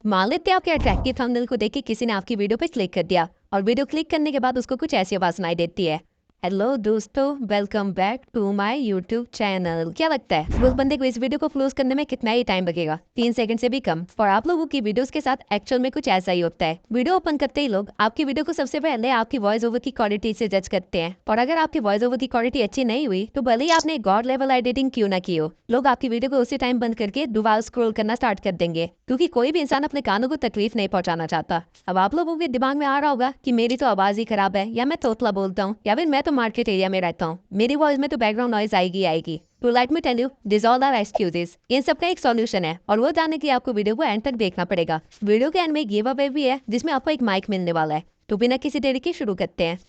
मान लेते हैं आपके अट्रैक्टिव थंबनेल को देख के किसी ने आपकी वीडियो पे क्लिक कर दिया और वीडियो क्लिक करने के बाद उसको कुछ ऐसी आवाज सुनाई देती है। हेलो दोस्तों, welcome back to my YouTube channel. क्या लगता है उस बंदे को इस वीडियो को क्लोज करने में कितना ही टाइम लगेगा? 3 सेकंड से भी कम। और आप लोगों की वीडियोस के साथ एक्चुअल में कुछ ऐसा ही होता है। वीडियो ओपन करते ही लोग आपकी वीडियो को सबसे पहले आपकी वॉइस ओवर की क्वालिटी से जज करते हैं, और अगर आपकी वॉइस ओवर की क्वालिटी अच्छी नहीं हुई तो भले ही आपने गॉड लेवल एडिटिंग क्यों ना की हो, लोग आपकी वीडियो को उसी टाइम बंद करके दोबारा स्क्रॉल करना स्टार्ट कर देंगे, क्योंकि कोई भी इंसान अपने कानों को तकलीफ नहीं पहुंचाना चाहता। अब आप लोगों के दिमाग में आ रहा होगा कि मेरी तो आवाज ही खराब है, या मैं तोतला बोलता हूँ, या फिर मैं तो मार्केट एरिया में रहता हूँ, मेरी वॉइस में तो बैकग्राउंड नॉइज आएगी आएगी। तो let me tell you, this all are excuses. इन सब का एक सॉल्यूशन है, और वो जानने के लिए आपको वीडियो को एंड तक देखना पड़ेगा। वीडियो के एंड में गिव अवे भी है जिसमें आपको एक माइक मिलने वाला है। तो बिना किसी देरी के शुरू करते हैं।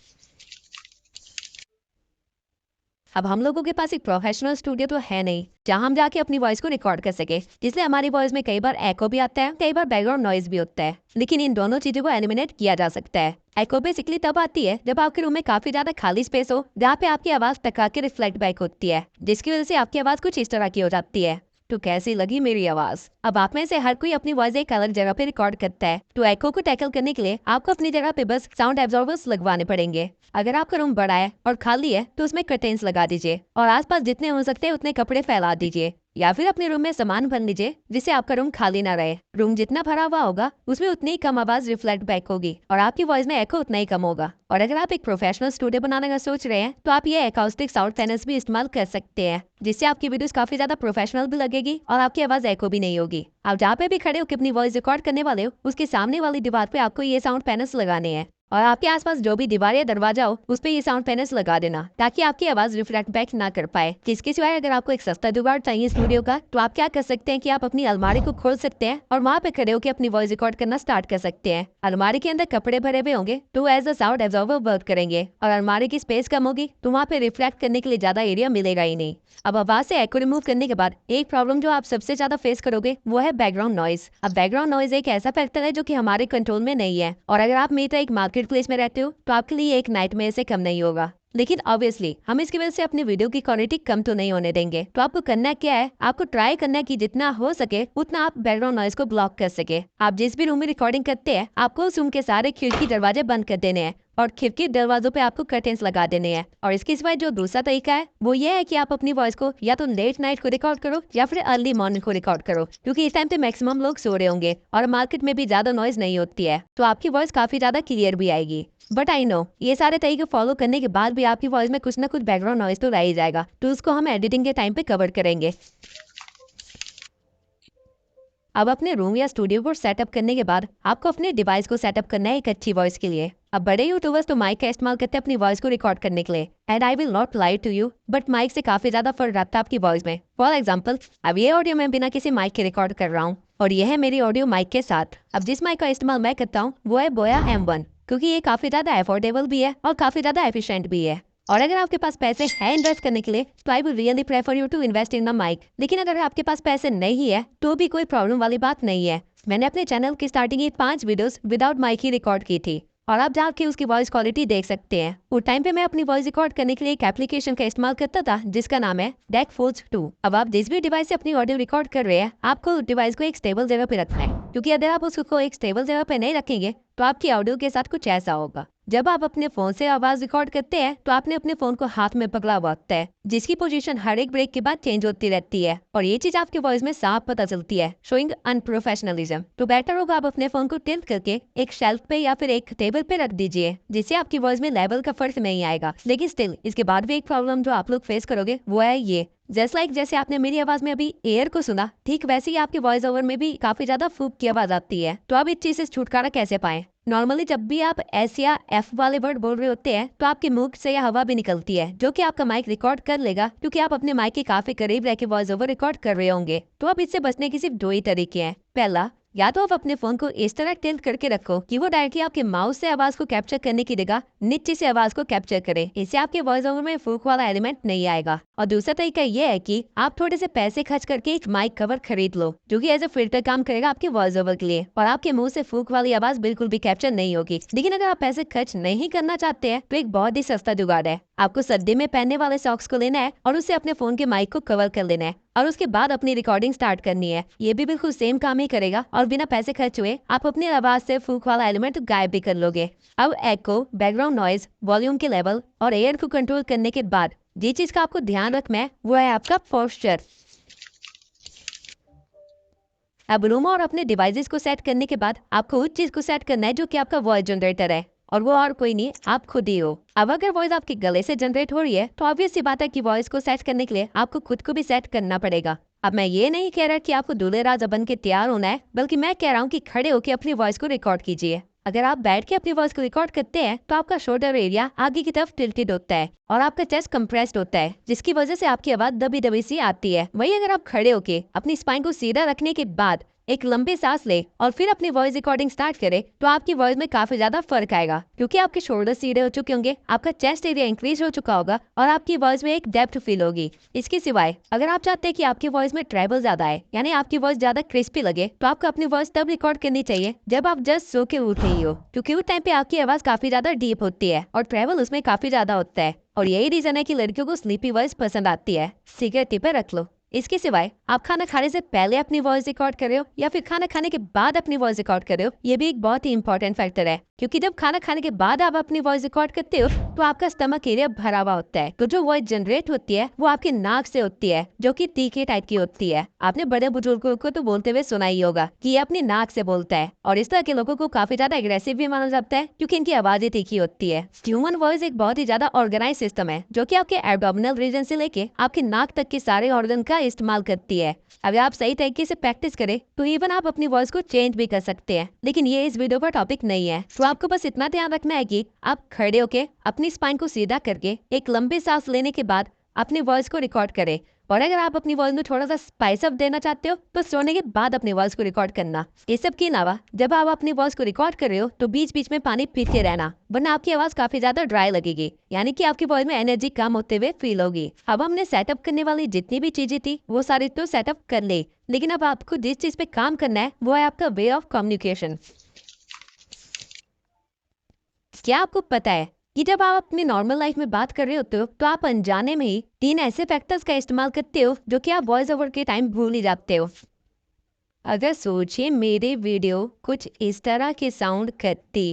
अब हम लोगों के पास एक प्रोफेशनल स्टूडियो तो है नहीं जहां हम जाके अपनी वॉइस को रिकॉर्ड कर सके, इसलिए हमारी वॉइस में कई बार एको भी आता है, कई बार बैकग्राउंड नॉइज भी होता है। लेकिन इन दोनों चीजों को एलिमिनेट किया जा सकता है। एको बेसिकली तब आती है जब आपके रूम में काफी ज्यादा खाली स्पेस हो, जहाँ पे आपकी आवाज टकरा के रिफ्लेक्ट बैक होती है, जिसकी वजह से आपकी आवाज कुछ इस तरह की हो जाती है। तो कैसी लगी मेरी आवाज? अब आप में से हर कोई अपनी वॉइस एक अलग जगह पे रिकॉर्ड करता है, तो एको को टैकल करने के लिए आपको अपनी जगह पे बस साउंड एब्जॉर्बर्स लगवाने पड़ेंगे। अगर आपका रूम बड़ा है और खाली है तो उसमें कर्टेन्स लगा दीजिए, और आसपास जितने हो सकते हैं उतने कपड़े फैला दीजिए, या फिर अपने रूम में सामान भर लीजिए जिससे आपका रूम खाली ना रहे। रूम जितना भरा हुआ होगा उसमें उतनी ही कम आवाज रिफ्लेक्ट बैक होगी, और आपकी वॉइस में एको उतना ही कम होगा। और अगर आप एक प्रोफेशनल स्टूडियो बनाने का सोच रहे हैं तो आप ये अकाउस्टिक साउंड पैनल्स भी इस्तेमाल कर सकते हैं, जिससे आपकी वीडियोस काफी ज्यादा प्रोफेशनल भी लगेगी और आपकी आवाज एको भी नहीं होगी। आप जहाँ पे भी खड़े हो कि अपनी वॉइस रिकॉर्ड करने वाले हो, उसके सामने वाली दीवार पे आपको ये साउंड पैनल्स लगाने हैं, और आपके आसपास जो भी दीवार या दरवाजा हो उस पे ये साउंड पैनल्स लगा देना, ताकि आपकी आवाज रिफ्लेक्ट बैक ना कर पाए। इसके सिवाय अगर आपको एक सस्ता जुगाड़ चाहिए स्टूडियो का, तो आप क्या कर सकते हैं कि आप अपनी अलमारी को खोल सकते हैं और वहाँ पे खड़े होकर अपनी वॉइस रिकॉर्ड करना स्टार्ट कर सकते हैं। अलमारी के अंदर कपड़े भरे हुए होंगे तो as a sound absorber work करेंगे, और अलमारी की स्पेस कम होगी तो वहाँ पे रिफ्लेक्ट करने के लिए ज्यादा एरिया मिलेगा ही नहीं। अब आवाज से एको रिमूव करने के बाद एक प्रॉब्लम जो आप सबसे ज्यादा फेस करोगे वो है बैकग्राउंड नॉइज। अब बैकग्राउंड नॉइज एक ऐसा फैक्टर है जो कि हमारे कंट्रोल में नहीं है, और अगर आप मेरी तरह एक मार्केट प्लेस में रहते हो तो आपके लिए एक नाइटमेयर से कम नहीं होगा। लेकिन ऑब्वियसली हम इसकी वजह से अपनी वीडियो की क्वालिटी कम तो नहीं होने देंगे। तो आपको करना क्या है, आपको ट्राई करना है कि जितना हो सके उतना आप बैकग्राउंड नॉइज को ब्लॉक कर सके। आप जिस भी रूम में रिकॉर्डिंग करते हैं आपको उस रूम के सारे खिड़की दरवाजे बंद कर देने हैं, और खिड़की दरवाजों पे आपको कर्टेन्स लगा देने हैं। और इसके सिवाय जो दूसरा तरीका है वो ये है कि आप अपनी वॉइस को या तो लेट नाइट को रिकॉर्ड करो या फिर अर्ली मॉर्निंग को रिकॉर्ड करो, क्योंकि इस टाइम पे मैक्सिमम लोग सो रहे होंगे और मार्केट में भी ज्यादा नॉइज नहीं होती है, तो आपकी वॉइस काफी ज्यादा क्लियर भी आएगी। बट आई नो ये सारे तरीके फॉलो करने के बाद भी आपकी वॉइस में कुछ ना कुछ बैकग्राउंड नॉइज तो रह ही जाएगा, तो उसको हम एडिटिंग के टाइम पे कवर करेंगे। अब अपने रूम या स्टूडियो को सेटअप करने के बाद आपको अपने डिवाइस को सेटअप करना है एक अच्छी वॉइस के लिए। अब बड़े यूट्यूबर्स तो माइक का इस्तेमाल करते हैं अपनी वॉइस को रिकॉर्ड करने के लिए, and I will not lie to you, but mic से काफी ज्यादा फर्क रहता है आपकी वॉइस में। फॉर एग्जाम्पल, अब ये ऑडियो मैं बिना किसी माइक के रिकॉर्ड कर रहा हूँ, और यह है मेरी ऑडियो माइक के साथ। अब जिस माइक का इस्तेमाल मैं करता हूँ वो है बोया M1, क्योंकि ये काफी ज्यादा अफोर्डेबल भी है और काफी ज्यादा एफिशिएंट भी है। और अगर आपके पास पैसे हैं इन्वेस्ट करने के लिए तो I would really prefer you to invest in the mic. लेकिन अगर आपके पास पैसे नहीं है तो भी कोई प्रॉब्लम वाली बात नहीं है। मैंने अपने चैनल की स्टार्टिंग की 5 वीडियोस विदाउट माइक ही रिकॉर्ड की थी, और आप जाके उसकी वॉइस क्वालिटी देख सकते हैं। उस टाइम पे मैं अपनी वॉइस रिकॉर्ड करने के लिए एक एप्लीकेशन का इस्तेमाल करता था जिसका नाम है DAC-Forge 2। अब आप जिस भी डिवाइस से अपनी ऑडियो रिकॉर्ड कर रहे हैं आपको डिवाइस को एक स्टेबल जगह पे रखना है, क्योंकि अगर आप उसको एक स्टेबल जगह पे नहीं रखेंगे तो आपकी ऑडियो के साथ कुछ ऐसा होगा। जब आप अपने फोन से आवाज रिकॉर्ड करते हैं तो आपने अपने फोन को हाथ में पकड़ा हुआ होता है, जिसकी पोजीशन हर एक ब्रेक के बाद चेंज होती रहती है, और ये चीज आपके वॉइस में साफ पता चलती है, शोइंग अनप्रोफेशनलिज्म। तो बेटर होगा आप अपने फोन को टिल्ट करके एक शेल्फ पे या फिर एक टेबल पे रख दीजिए, जिससे आपकी वॉइस में लेवल का फर्क नहीं आएगा। लेकिन स्टिल इसके बाद भी एक प्रॉब्लम जो आप लोग फेस करोगे वो है ये, जैसे आपने मेरी आवाज में अभी एयर को सुना, ठीक वैसे ही आपकी वॉइस ओवर में भी काफी ज्यादा फूक की आवाज आती है। तो आप इस चीज से छुटकारा कैसे पाएं? नॉर्मली जब भी आप एस या एफ वाले वर्ड बोल रहे होते हैं तो आपके मुंह से यह हवा भी निकलती है, जो कि आपका माइक रिकॉर्ड कर लेगा, क्योंकि आप अपने माइक के काफी करीब रह के वॉइस ओवर रिकॉर्ड कर रहे होंगे। तो अब इससे बचने के सिर्फ 2 ही तरीके हैं। पहला, या तो आप अपने फोन को इस तरह टिल्ट करके रखो कि वो डायरेक्टली आपके माउस से आवाज को कैप्चर करने की जगह नीचे से आवाज को कैप्चर करे, इससे आपके वॉइस ओवर में फूक वाला एलिमेंट नहीं आएगा। और दूसरा तरीका ये है कि आप थोड़े से पैसे खर्च करके एक माइक कवर खरीद लो, जो कि एज ए फिल्टर काम करेगा आपके वॉइस ओवर के लिए, और आपके मुंह से फूक वाली आवाज बिल्कुल भी कैप्चर नहीं होगी। लेकिन अगर आप पैसे खर्च नहीं करना चाहते हैं तो एक बहुत ही सस्ता जुगाड़ है। आपको सर्दी में पहनने वाले सॉक्स को लेना है और उससे अपने फोन के माइक को कवर कर लेना है। और उसके बाद अपनी रिकॉर्डिंग स्टार्ट करनी है। ये भी बिल्कुल सेम काम ही करेगा और बिना पैसे खर्च हुए आप अपनी आवाज से फूक वाला एलिमेंट गायब भी कर लोगे। अब एको, बैकग्राउंड नॉइज, वॉल्यूम के लेवल और एयर को कंट्रोल करने के बाद जिस चीज का आपको ध्यान रखना है वो है आपका पोस्चर। अब रूम और अपने डिवाइसेस को सेट करने के बाद आपको उस चीज को सेट करना है जो कि आपका वॉइस जनरेटर है, और वो और कोई नहीं, आप खुद ही हो। अब अगर वॉइस आपके गले से जनरेट हो रही है तो ऑब्वियस सी बात है कि वॉइस को सेट करने के लिए आपको खुद को भी सेट करना पड़ेगा। अब मैं ये नहीं कह रहा कि आपको दूल्हे राजा बन के तैयार होना है, बल्कि मैं कह रहा हूँ कि खड़े होकर अपनी वॉइस को रिकॉर्ड कीजिए। अगर आप बैठ के अपनी वॉइस को रिकॉर्ड करते हैं तो आपका शोल्डर एरिया आगे की तरफ टिल्टेड होता है और आपका चेस्ट कंप्रेस्ड होता है, जिसकी वजह से आपकी आवाज दबी दबी सी आती है। वही अगर आप खड़े होके अपनी स्पाइन को सीधा रखने के बाद एक लंबी सांस ले और फिर अपनी वॉइस रिकॉर्डिंग स्टार्ट करे तो आपकी वॉइस में काफी ज्यादा फर्क आएगा, क्योंकि आपके शोल्डर सीधे हो चुके होंगे, आपका चेस्ट एरिया इंक्रीज हो चुका होगा और आपकी वॉइस में एक डेप्थ फील होगी। इसके सिवाय अगर आप चाहते हैं कि आपकी वॉइस में ट्रेबल ज्यादा है, यानी आपकी वॉइस ज्यादा क्रिस्पी लगे, तो आपको अपनी वॉइस तब रिकॉर्ड करनी चाहिए जब आप जस्ट सो के उठ रही हो, क्योंकि उस टाइम पे आपकी आवाज काफी ज्यादा डीप होती है और ट्रेवल उसमें काफी ज्यादा होता है। और यही रीजन है कि लड़कियों को स्लीपी वॉइस पसंद आती है। सिगरेट पे रख लो। इसके सिवाय आप खाना खाने से पहले अपनी वॉइस रिकॉर्ड कर रहे हो या फिर खाना खाने के बाद अपनी वॉइस रिकॉर्ड कर रहे हो, ये भी एक बहुत ही इंपॉर्टेंट फैक्टर है, क्योंकि जब खाना खाने के बाद आप अपनी वॉइस रिकॉर्ड करते हो तो आपका स्टमक एरिया भरा हुआ होता है, तो जो वॉइस जनरेट होती है वो आपके नाक से होती है, जो कि तीखे टाइप की होती है। आपने बड़े बुजुर्गों को तो बोलते हुए सुना ही होगा कि ये अपनी नाक से बोलता है, और इस तरह के लोगों को काफी ज्यादा एग्रेसिव भी माना जाता है क्योंकि इनकी आवाजें तीखी होती है। ह्यूमन वॉइस एक बहुत ही ज्यादा ऑर्गेनाइज सिस्टम है जो कि आपके एब्डोमिनल रीजन से लेके आपके नाक तक के सारे ऑर्गन का इस्तेमाल करती है। अगर आप सही तरीके से प्रैक्टिस करें तो इवन आप अपनी वॉइस को चेंज भी कर सकते हैं, लेकिन ये इस वीडियो का टॉपिक नहीं है। तो आपको बस इतना ध्यान रखना है कि आप खड़े होके अपनी स्पाइन को सीधा करके एक लंबी सांस लेने के बाद अपनी वॉइस को रिकॉर्ड करें, और अगर आप अपनी वॉइस में थोड़ा सा स्पाइस अप देना चाहते हो तो सोने के बाद अपनी वॉइस को रिकॉर्ड करना। ये सब के अलावा जब आप अपनी वॉइस को रिकॉर्ड कर रहे हो तो बीच बीच में पानी पीते रहना, वरना आपकी आवाज काफी ज्यादा ड्राई लगेगी, यानी कि आपकी वॉइस में एनर्जी कम होते हुए फील होगी। अब हमने सेटअप करने वाली जितनी भी चीजें थी वो सारी तो सेटअप कर ले, लेकिन अब आपको जिस चीज पे काम करना है वो है आपका वे ऑफ कम्युनिकेशन। क्या आपको पता है कि जब आप अपनी नॉर्मल लाइफ में बात कर रहे होते हो तो आप अनजाने में ही 3 ऐसे फैक्टर्स का इस्तेमाल करते हो जो कि आप वॉइस ओवर के टाइम भूल ही जाते हो। अगर सोचिए मेरे वीडियो कुछ इस तरह के साउंड करती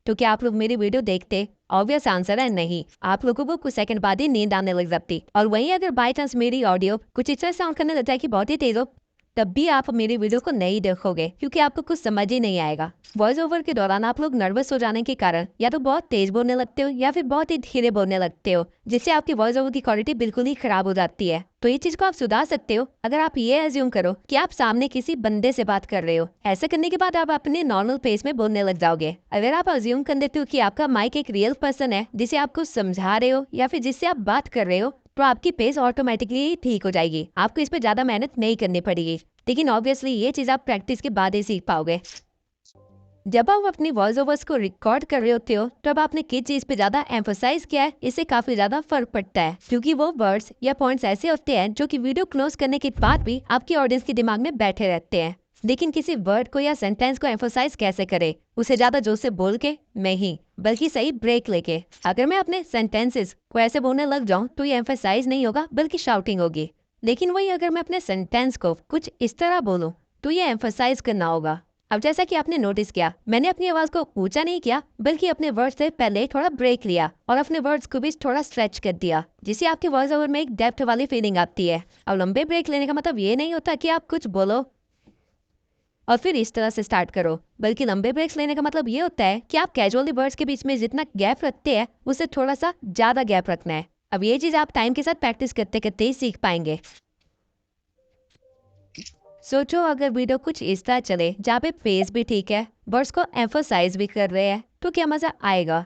तो क्या आप लोग मेरी वीडियो देखते? ऑब्वियस आंसर है नहीं। आप लोगों को कुछ सेकंड बाद ही नींद आने लग जाती। और वहीं अगर बाय चांस मेरी ऑडियो कुछ इस तरह साउंड करने लग जाए कि बहुत ही तेज हो, तब भी आप मेरी वीडियो को नहीं देखोगे, क्योंकि आपको कुछ समझ ही नहीं आएगा। वॉइस ओवर के दौरान आप लोग नर्वस हो जाने के कारण या तो बहुत तेज बोलने लगते हो या फिर बहुत ही धीरे बोलने लगते हो, जिससे आपकी वॉइस ओवर की क्वालिटी बिल्कुल ही खराब हो जाती है। तो ये चीज को आप सुधार सकते हो अगर आप ये एज्यूम करो कि आप सामने किसी बंदे से बात कर रहे हो। ऐसा करने के बाद आप अपने नॉर्मल पेस में बोलने लग जाओगे। अगर आप अज्यूम कर लेते हो कि आपका माइक एक रियल पर्सन है जिसे आप कुछ समझा रहे हो या फिर जिससे आप बात कर रहे हो, तो आपकी पेस ऑटोमेटिकली ठीक हो जाएगी। आपको इस पे ज्यादा मेहनत नहीं करनी पड़ेगी, लेकिन ऑब्वियसली ये चीज आप प्रैक्टिस के बाद ही सीख पाओगे। जब आप अपनी वॉइस ओवर्स को रिकॉर्ड कर रहे होते हो तब आपने किस चीज पे ज्यादा एम्फोसाइज किया है, इससे काफी ज्यादा फर्क पड़ता है, क्योंकि वो वर्ड्स या पॉइंट्स ऐसे होते हैं जो कि वीडियो क्लोज करने के बाद भी आपकी ऑडियंस के दिमाग में बैठे रहते हैं। लेकिन किसी वर्ड को या सेंटेंस को एम्फोसाइज कैसे करे? उसे ज्यादा जोर से बोल के नहीं, बल्कि सही ब्रेक लेके। अगर मैं अपने सेंटेंसेस को ऐसे बोलने लग जाऊं तो ये एम्फोसाइज नहीं होगा बल्कि शाउटिंग होगी, लेकिन वही अगर मैं अपने सेंटेंस को कुछ इस तरह बोलूं तो ये एम्फोसाइज करना होगा। अब जैसा कि आपने नोटिस किया, मैंने अपनी आवाज को ऊंचा नहीं किया बल्कि अपने वर्ड्स से पहले थोड़ा ब्रेक लिया और अपने वर्ड्स को भी थोड़ा स्ट्रेच कर दिया, जिससे आपके वॉइस ओवर में एक डेप्थ वाली फीलिंग आती है। और लंबे ब्रेक लेने का मतलब ये नहीं होता कि आप कुछ बोलो और फिर इस तरह से स्टार्ट करो, बल्कि लंबे ब्रेक्स लेने का मतलब ये होता है कि आप कैजुअली वर्ड्स के बीच में जितना गैप रखते हैं उससे थोड़ा सा ज्यादा गैप रखना है। अब ये चीज आप टाइम के साथ प्रैक्टिस करते करते ही सीख पाएंगे। सोचो अगर वीडियो कुछ इस तरह चले जहाँ पे पेस भी ठीक है, वर्ड्स को एम्फोसाइज भी कर रहे हैं, तो क्या मजा आएगा?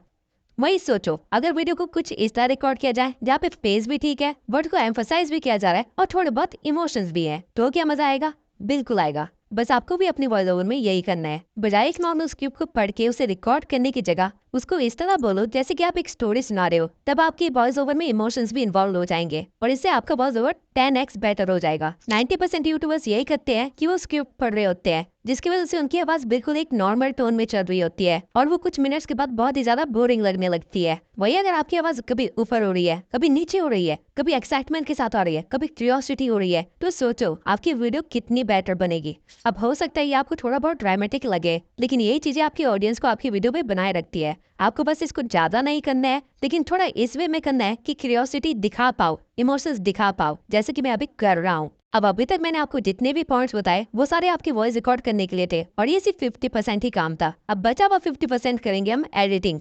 वही सोचो अगर वीडियो को कुछ इस तरह रिकॉर्ड किया जाए जहाँ पे पेस भी ठीक है, वर्ड को एम्फोसाइज भी किया जा रहा है और थोड़े बहुत इमोशंस भी है, तो क्या मजा आएगा? बिल्कुल आएगा। बस आपको भी अपनी वॉइस ओवर में यही करना है। बजाय एक नॉर्मल स्क्रिप्ट को पढ़ के उसे रिकॉर्ड करने की जगह उसको इस तरह बोलो जैसे कि आप एक स्टोरी सुना रहे हो, तब आपकी वॉइस ओवर में इमोशंस भी इन्वॉल्व हो जाएंगे और इससे आपका वॉइस ओवर 10x बेटर हो जाएगा। 90% यूट्यूबर्स यही करते हैं कि वो स्क्रिप्ट पढ़ रहे होते हैं, जिसकी वजह से उनकी आवाज बिल्कुल एक नॉर्मल टोन में चल रही होती है और वो कुछ मिनट्स के बाद बहुत ही ज्यादा बोरिंग लगने लगती है। वही अगर आपकी आवाज कभी ऊपर हो रही है, कभी नीचे हो रही है, कभी एक्साइटमेंट के साथ आ रही है, कभी क्यूरियोसिटी हो रही है, तो सोचो आपकी वीडियो कितनी बेटर बनेगी। अब हो सकता है ये आपको थोड़ा बहुत ड्रामेटिक लगे, लेकिन यही चीजें आपकी ऑडियंस को आपकी वीडियो में बनाए रखती है। आपको बस इसको ज्यादा नहीं करना है, लेकिन थोड़ा इस वे में करना है कि क्यूरियोसिटी दिखा पाओ, इमोशंस दिखा पाओ, जैसे कि मैं अभी कर रहा हूँ। अब अभी तक मैंने आपको जितने भी पॉइंट्स बताए वो सारे आपकी वॉइस रिकॉर्ड करने के लिए थे और ये सिर्फ 50% ही काम था। अब बचा हुआ 50% करेंगे हम एडिटिंग।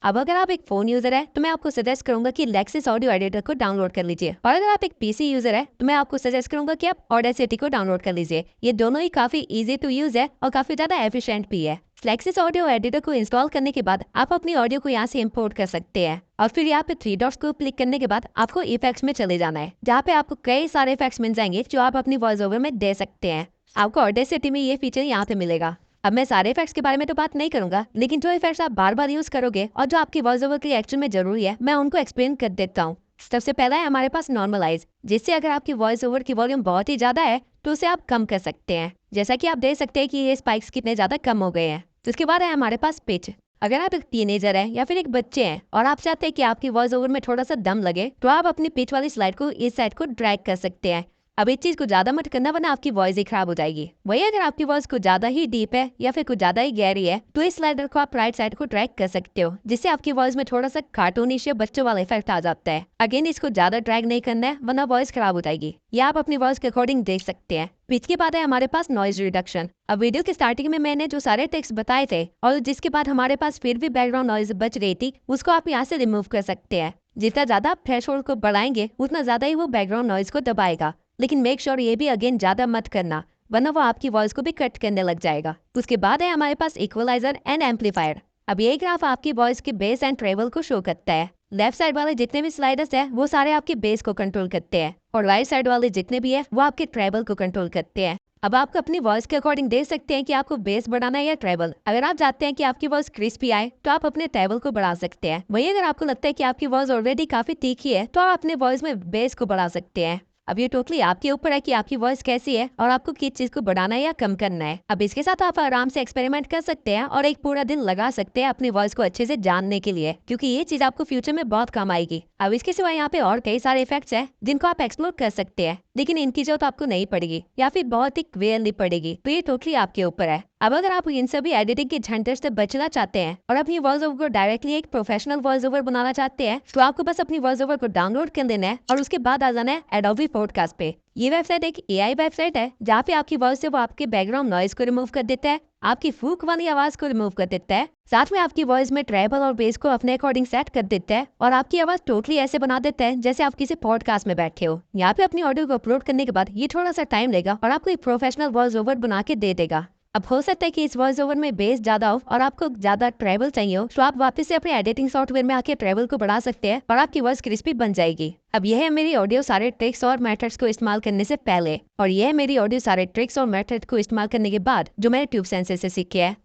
अब अगर आप एक फोन यूजर है तो मैं आपको सजेस्ट करूंगा कि लेक्सिस ऑडियो एडिटर को डाउनलोड कर लीजिए, और अगर आप एक पीसी यूजर है तो मैं आपको सजेस्ट करूंगा कि आप ऑडेसिटी को डाउनलोड कर लीजिए। ये दोनों ही काफी इजी टू यूज है और काफी ज्यादा एफिशिएंट भी है। लेक्सिस ऑडियो एडिटर को इंस्टॉल करने के बाद आप अपनी ऑडियो को यहाँ से इंपोर्ट कर सकते हैं और फिर यहाँ पे 3 डॉट्स को क्लिक करने के बाद आपको इफेक्ट्स में चले जाना है, जहाँ पे आपको कई सारे इफेक्ट्स मिल जाएंगे जो आप अपनी वॉइस ओवर में दे सकते हैं। आपको ऑडेसिटी में ये फीचर यहाँ पे मिलेगा। अब मैं सारे इफेक्ट्स के बारे में तो बात नहीं करूंगा, लेकिन जो इफेक्ट्स आप बार बार यूज करोगे और जो आपकी वॉइस ओवर के लिए एक्चुअल में जरूरी है, मैं उनको एक्सप्लेन कर देता हूँ। सबसे पहला है हमारे पास नॉर्मलाइज, जिससे अगर आपकी वॉइस ओवर की वॉल्यूम बहुत ही ज्यादा है तो उसे आप कम कर सकते हैं। जैसा कि आप देख सकते हैं कि ये स्पाइक्स कितने ज्यादा कम हो गए हैं। तो इसके बाद है हमारे पास पिच। अगर आप एक टीनेजर है या फिर एक बच्चे हैं और आप चाहते हैं कि आपकी वॉइस ओवर में थोड़ा सा दम लगे, तो आप अपनी पिच वाली स्लाइड को इस साइड को ड्रैग कर सकते हैं। अब इस चीज को ज्यादा मत करना, वरना आपकी वॉइस ही खराब हो जाएगी। वही अगर आपकी वॉइस को ज्यादा ही डीप है या फिर कुछ ज्यादा ही गहरी है, तो इस स्लाइडर को आप राइट साइड को ड्रैग कर सकते हो, जिससे आपकी वॉइस में थोड़ा सा कार्टूनिश या बच्चों वाला इफेक्ट आ जाता है। अगेन इसको ज्यादा ड्रैग नहीं करना है, वरना वॉइस खराब हो जाएगी। ये आप अपनी वॉइस के अकॉर्डिंग देख सकते हैं। पिच के बाद है हमारे पास नॉइज रिडक्शन। अब वीडियो के स्टार्टिंग में मैंने जो सारे टेक्स्ट बताए थे और जिसके बाद हमारे पास फिर भी बैकग्राउंड नॉइज बच रही थी, उसको आप यहाँ से रिमूव कर सकते हैं। जितना ज्यादा आप थ्रेशोल्ड को बढ़ाएंगे उतना ज्यादा ही वो बैकग्राउंड नॉइज को दबाएगा, लेकिन मेक श्योर ये भी अगेन ज्यादा मत करना, वरना वो आपकी वॉइस को भी कट करने लग जाएगा। उसके बाद है हमारे पास इक्वलाइजर एंड एम्पलीफायर। अब ये ग्राफ आपकी वॉइस के बेस एंड ट्रेवल को शो करता है। लेफ्ट साइड वाले जितने भी स्लाइडर्स है वो सारे आपके बेस को कंट्रोल करते हैं और राइट साइड वाले जितने भी है वो आपके ट्रेवल को कंट्रोल करते हैं। अब आप अपनी वॉइस के अकॉर्डिंग देख सकते हैं कि आपको बेस बढ़ाना है या ट्रेवल। अगर आप चाहते हैं कि आपकी वॉइस क्रिस्पी आए तो आप अपने ट्रेवल को बढ़ा सकते हैं। वहीं अगर आपको लगता है कि आपकी वॉइस ऑलरेडी काफी तीखी है तो आप अपने वॉइस में बेस को बढ़ा सकते हैं। अब ये टोटली आपके ऊपर है कि आपकी वॉइस कैसी है और आपको किस चीज को बढ़ाना है या कम करना है। अब इसके साथ आप आराम से एक्सपेरिमेंट कर सकते हैं और एक पूरा दिन लगा सकते हैं अपनी वॉइस को अच्छे से जानने के लिए, क्योंकि ये चीज आपको फ्यूचर में बहुत काम आएगी। अब इसके सिवा यहाँ पे और कई सारे इफेक्ट्स हैं जिनको आप एक्सप्लोर कर सकते हैं, लेकिन इनकी जरूरत आपको नहीं पड़ेगी या फिर बहुत ही क्लियरली पड़ेगी, तो ये टोटली आपके ऊपर है। अब अगर आप इन सभी एडिटिंग के झंझट से बचना चाहते हैं और अपनी वॉइस ओवर को डायरेक्टली एक प्रोफेशनल वॉइस ओवर बनाना चाहते हैं, तो आपको बस अपनी वॉइस ओवर को डाउनलोड कर लेना है और उसके बाद आ जाना है एडोबी पॉडकास्ट पे। ये वेबसाइट एक एआई वेबसाइट है जहाँ पे आपकी वॉइस से वो आपके बैकग्राउंड नॉइज को रिमूव कर देता है, आपकी फूक वाली आवाज को रिमूव कर देता है, साथ में आपकी वॉइस में ट्रेबल और बेस को अपने अकॉर्डिंग सेट कर देता है और आपकी आवाज टोटली ऐसे बना देता है जैसे आप किसी पॉडकास्ट में बैठे हो। यहाँ पे अपनी ऑडियो को अपलोड करने के बाद ये थोड़ा सा टाइम लेगा और आपको एक प्रोफेशनल वॉइस ओवर बना के दे देगा। अब हो सकता है कि इस वॉइस ओवर में बेस ज्यादा हो और आपको ज्यादा ट्रेवल चाहिए हो, तो आप वापस से अपने एडिटिंग सॉफ्टवेयर में आके ट्रेवल को बढ़ा सकते हैं और आपकी वॉइस क्रिस्पी बन जाएगी। अब यह है मेरी ऑडियो सारे ट्रिक्स और मेथड्स को इस्तेमाल करने से पहले, और यह है मेरी ऑडियो सारे ट्रिक्स और मेथड को इस्तेमाल करने के बाद जो मैंने ट्यूब सेंसर से सीखे है।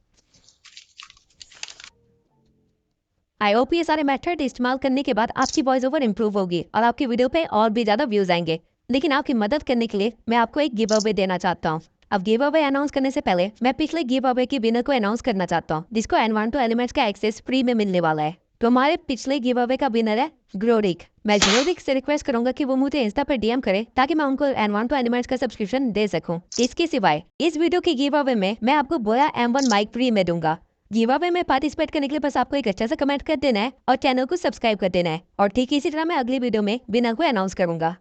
आई होप ये सारे मेथड इस्तेमाल करने के बाद आपकी वॉइस ओवर इम्प्रूव होगी और आपकी वीडियो पे और भी ज्यादा व्यूज आएंगे। लेकिन आपकी मदद करने के लिए मैं आपको एक गिव अवे देना चाहता हूँ। अब गिव अवे अनाउंस करने से पहले मैं पिछले गिव अवे के विनर को अनाउंस करना चाहता हूँ, जिसको एनवांटो एलिमेंट्स का एक्सेस फ्री में मिलने वाला है। तो हमारे पिछले गिव अवे का विनर है ग्रोरिक। मैं ग्रोरिक से रिक्वेस्ट करूंगा कि वो मुझे इंस्टा पर डीएम करे ताकि मैं उनको एनवांटो एलिमेंट्स का सब्सक्रिप्शन दे सकूं। इसके सिवाय इस वीडियो के गिव अवे में मैं आपको बोया M1 माइक फ्री में दूंगा। गिव अवे में पार्टिसिपेट करने के लिए बस आपको एक अच्छा सा कमेंट कर देना है और चैनल को सब्सक्राइब कर देना है, और ठीक इसी तरह मैं अगली वीडियो में विनर को अनाउंस करूंगा।